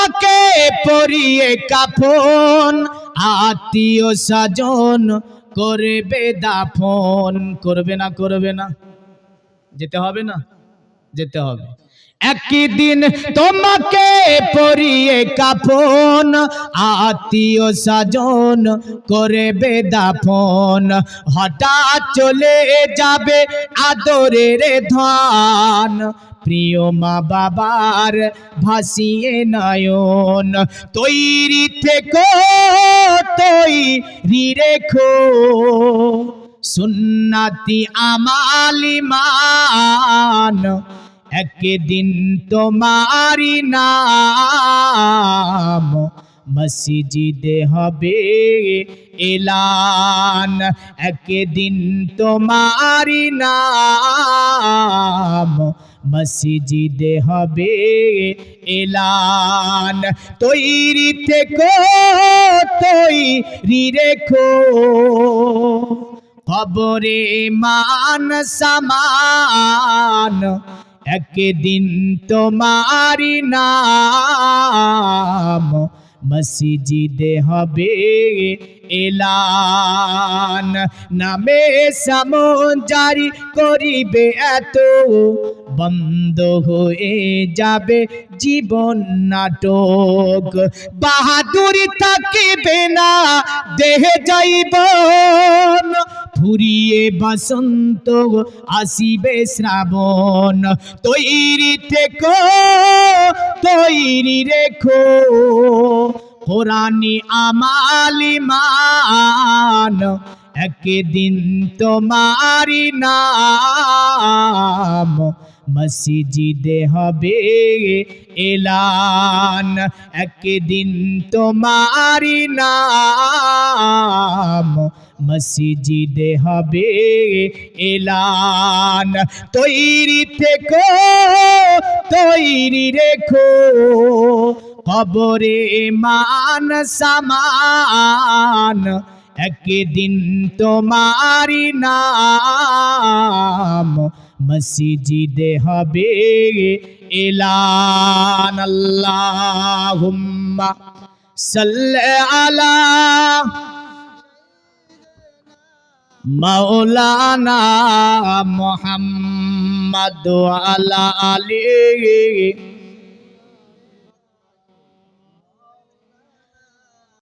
তোমাকে পরিয়ে কাফন, আত্মীয় স্বজন করবে দাফন। করবে না? করবে না? যেতে হবে না? যেতে হবে। একদিন তোমাকে পরিয়ে কাফন, আত্মীয় স্বজন করবে দাফন। হঠাৎ চলে যাবে আদরের ধন, প্রিয় মা বাবার ভাসিয়ে নয়ন। তৈরি থেকো, তৈরি রেখো, সুন্নতি আমাল ঈমান। একদিন তোমারি নাম মসজিদে হবে এলান। একদিন তোমারি নাম মসজিদে হবে এলান। তৈরি থেকো, তৈরি রেখো, কবরে মান সামান। একদিন তোমারি নাম মসজিদে হবে এলান। নামে সামন জারি করিবে এত, বন্ধ হয়ে যাবে জীবন নাটক। বাহাদুরি থাকিবে না দেহে যাইবন, ফুরিয়ে বসন্ত আসিবে শ্রাবণ। তৈরি থেকো, তৈরি রেখো, কোরআনি আমাল ঈমান। একদিন তোমারি নাম মসজিদে হবে এলান। একদিন তোমারি নাম মসজিদে হবে এলান। তৈরি থেকো, তৈরি রেখো, কবরে মান সামান। একদিন তোমারি নাম মসজিদে হবে এলান। আল্লাহুম্মা সাল্লি আলা মাওলানা মুহাম্মদ ওয়া আলা আলিহি